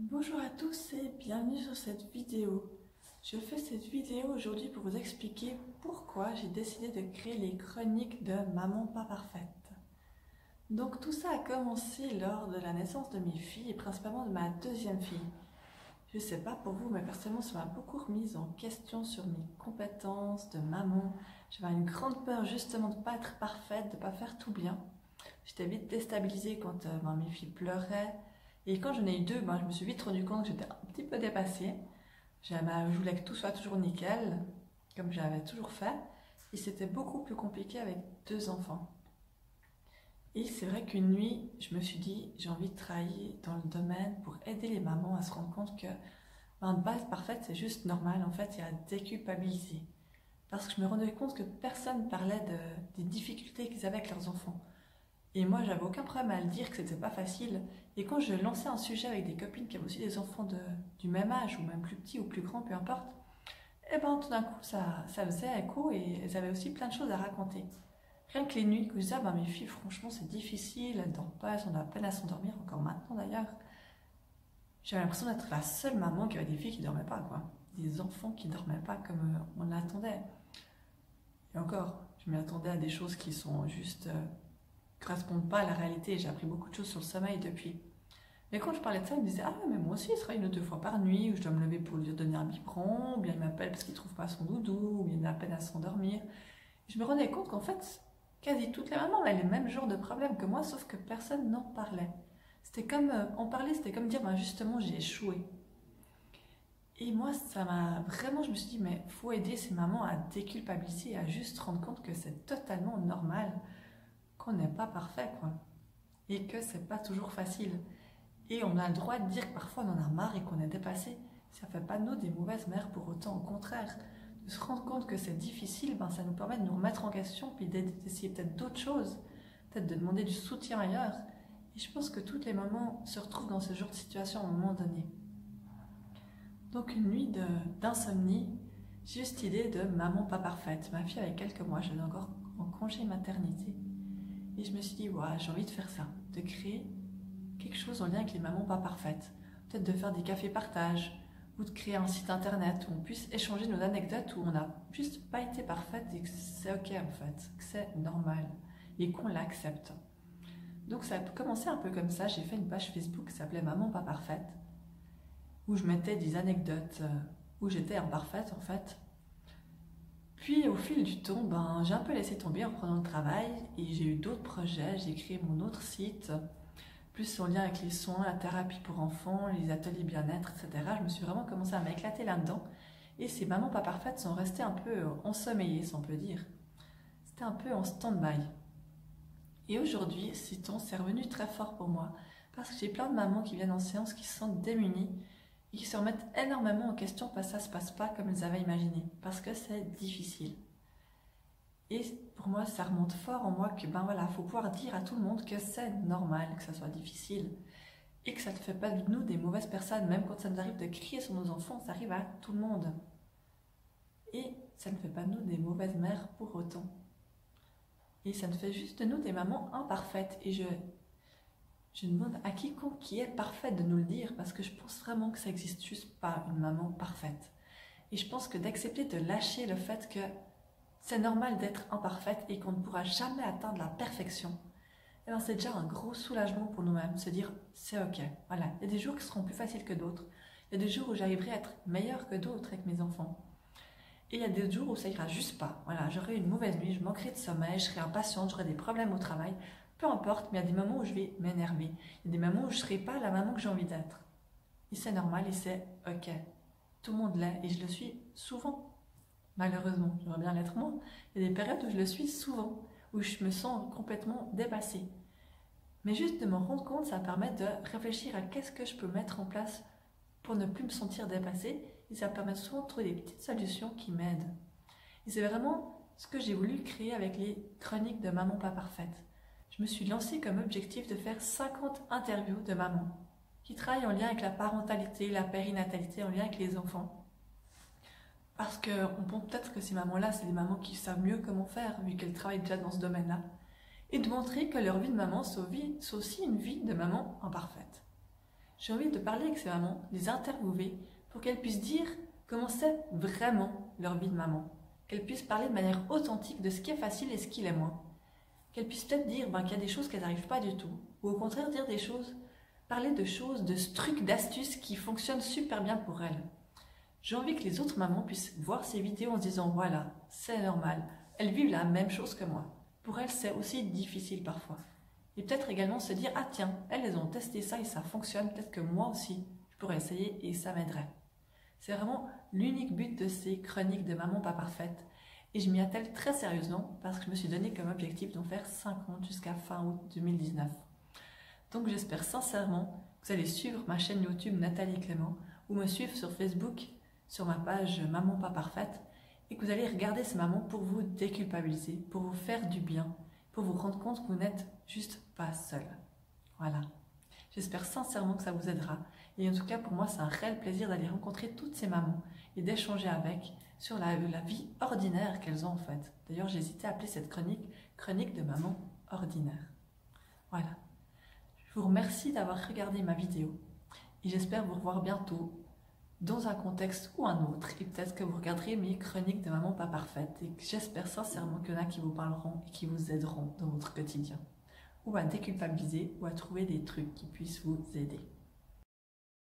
Bonjour à tous et bienvenue sur cette vidéo. Je fais cette vidéo aujourd'hui pour vous expliquer pourquoi j'ai décidé de créer les chroniques de Maman pas parfaite. Donc tout ça a commencé lors de la naissance de mes filles et principalement de ma deuxième fille. Je sais pas pour vous, mais personnellement ça m'a beaucoup remise en question sur mes compétences de maman. J'avais une grande peur justement de ne pas être parfaite, de ne pas faire tout bien. J'étais vite déstabilisée quand mes filles pleuraient. Et quand j'en ai eu deux, je me suis vite rendu compte que j'étais un petit peu dépassée. Je voulais que tout soit toujours nickel, comme j'avais toujours fait. Et c'était beaucoup plus compliqué avec deux enfants. Et c'est vrai qu'une nuit, je me suis dit, j'ai envie de travailler dans le domaine pour aider les mamans à se rendre compte que de base parfaite, c'est juste normal. En fait, il y a à déculpabiliser. Parce que je me rendais compte que personne parlait des difficultés qu'ils avaient avec leurs enfants. Et moi, j'avais aucun problème à le dire que c'était pas facile. Et quand je lançais un sujet avec des copines qui avaient aussi des enfants du même âge, ou même plus petits ou plus grands, peu importe, et ben tout d'un coup, ça faisait écho et elles avaient aussi plein de choses à raconter. Rien que les nuits, que je disais, mes filles, franchement, c'est difficile, elles ne dorment pas, elles sont à peine à s'endormir, encore maintenant d'ailleurs. J'avais l'impression d'être la seule maman qui avait des filles qui dormaient pas, quoi. Des enfants qui dormaient pas comme on l'attendait. Et encore, je m'y attendais à des choses qui sont juste correspondent pas à la réalité. J'ai appris beaucoup de choses sur le sommeil depuis. Mais quand je parlais de ça, ils me disaient: ah, mais moi aussi, il sera une ou deux fois par nuit où je dois me lever pour lui donner un biberon, ou bien il m'appelle parce qu'il trouve pas son doudou, ou bien il a peine à s'endormir. Je me rendais compte qu'en fait, quasi toutes les mamans avaient les mêmes genres de problèmes que moi, sauf que personne n'en parlait. C'était comme en parler, c'était comme dire: justement, j'ai échoué. Et moi, ça m'a vraiment, je me suis dit: mais faut aider ces mamans à déculpabiliser, à juste se rendre compte que c'est totalement normal, qu'on n'est pas parfait, quoi. Et que c'est pas toujours facile. Et on a le droit de dire que parfois on en a marre et qu'on est dépassé. Ça fait pas de nous des mauvaises mères pour autant, au contraire. De se rendre compte que c'est difficile, ça nous permet de nous remettre en question, puis d'essayer peut-être d'autres choses, peut-être de demander du soutien ailleurs. Et je pense que toutes les mamans se retrouvent dans ce genre de situation à un moment donné. Donc une nuit d'insomnie, j'ai eu cette idée de maman pas parfaite. Ma fille avait quelques mois, j'étais encore en congé maternité. Et je me suis dit: ouais, j'ai envie de faire ça, de créer quelque chose en lien avec les mamans pas parfaites. Peut-être de faire des cafés partage, ou de créer un site internet où on puisse échanger nos anecdotes, où on n'a juste pas été parfaite et que c'est ok en fait, que c'est normal et qu'on l'accepte. Donc ça a commencé un peu comme ça. J'ai fait une page Facebook qui s'appelait Maman pas parfaite, où je mettais des anecdotes où j'étais imparfaite en fait. Puis au fil du temps, j'ai un peu laissé tomber en prenant le travail et j'ai eu d'autres projets. J'ai créé mon autre site, plus en lien avec les soins, la thérapie pour enfants, les ateliers bien-être, etc. Je me suis vraiment commencé à m'éclater là-dedans. Et ces mamans pas parfaites sont restées un peu ensommeillées, si on peut dire. C'était un peu en stand-by. Et aujourd'hui, c'est revenu très fort pour moi. Parce que j'ai plein de mamans qui viennent en séance qui se sentent démunies et qui se remettent énormément en question parce que ça ne se passe pas comme elles avaient imaginé. Parce que c'est difficile. Et pour moi, ça remonte fort en moi que faut pouvoir dire à tout le monde que c'est normal que ça soit difficile et que ça ne fait pas de nous des mauvaises personnes. Même quand ça nous arrive de crier sur nos enfants, ça arrive à tout le monde. Et ça ne fait pas de nous des mauvaises mères pour autant. Et ça ne fait juste de nous des mamans imparfaites. Et je demande à quiconque qui est parfaite de nous le dire, parce que je pense vraiment que ça n'existe juste pas une maman parfaite. Et je pense que d'accepter de lâcher le fait que c'est normal d'être imparfaite et qu'on ne pourra jamais atteindre la perfection, c'est déjà un gros soulagement pour nous-mêmes, se dire: c'est ok, voilà, il y a des jours qui seront plus faciles que d'autres, il y a des jours où j'arriverai à être meilleure que d'autres avec mes enfants, et il y a des jours où ça ira juste pas, voilà, j'aurai une mauvaise nuit, je manquerai de sommeil, je serai impatiente, j'aurai des problèmes au travail, peu importe, mais il y a des moments où je vais m'énerver, il y a des moments où je ne serai pas la maman que j'ai envie d'être, et c'est normal et c'est ok, tout le monde l'est, et je le suis souvent. Malheureusement, j'aimerais bien l'être moins. Il y a des périodes où je le suis souvent, où je me sens complètement dépassée. Mais juste de m'en rendre compte, ça permet de réfléchir à qu'est-ce que je peux mettre en place pour ne plus me sentir dépassée. Et ça permet souvent de trouver des petites solutions qui m'aident. Et c'est vraiment ce que j'ai voulu créer avec les chroniques de Maman pas parfaite. Je me suis lancée comme objectif de faire 50 interviews de mamans qui travaillent en lien avec la parentalité, la périnatalité, en lien avec les enfants. Parce qu'on pense peut-être que ces mamans-là, c'est des mamans qui savent mieux comment faire, vu qu'elles travaillent déjà dans ce domaine-là. Et de montrer que leur vie de maman, c'est aussi une vie de maman imparfaite. J'ai envie de parler avec ces mamans, les interviewer pour qu'elles puissent dire comment c'est vraiment leur vie de maman. Qu'elles puissent parler de manière authentique de ce qui est facile et ce qui l'est moins. Qu'elles puissent peut-être dire qu'il y a des choses qu'elles n'arrivent pas du tout. Ou au contraire dire des choses, parler de choses, de ce truc, d'astuces qui fonctionnent super bien pour elles. J'ai envie que les autres mamans puissent voir ces vidéos en se disant voilà, c'est normal, elles vivent la même chose que moi. Pour elles, c'est aussi difficile parfois. Et peut-être également se dire ah tiens, elles ont testé ça et ça fonctionne, peut-être que moi aussi, je pourrais essayer et ça m'aiderait. C'est vraiment l'unique but de ces chroniques de maman pas parfaite. Et je m'y attelle très sérieusement parce que je me suis donné comme objectif d'en faire 50 jusqu'à fin août 2019. Donc j'espère sincèrement que vous allez suivre ma chaîne YouTube Nathalie Clément ou me suivre sur Facebook sur ma page Maman pas parfaite et que vous allez regarder ces mamans pour vous déculpabiliser, pour vous faire du bien, pour vous rendre compte que vous n'êtes juste pas seul. Voilà. J'espère sincèrement que ça vous aidera. Et en tout cas, pour moi, c'est un réel plaisir d'aller rencontrer toutes ces mamans et d'échanger avec sur la vie ordinaire qu'elles ont en fait. D'ailleurs, j'ai hésité à appeler cette chronique de maman ordinaire. Voilà. Je vous remercie d'avoir regardé ma vidéo et j'espère vous revoir bientôt dans un contexte ou un autre. Et peut-être que vous regarderez mes chroniques de maman pas parfaite et que j'espère sincèrement qu'il y en a qui vous parleront et qui vous aideront dans votre quotidien. Ou à déculpabiliser ou à trouver des trucs qui puissent vous aider.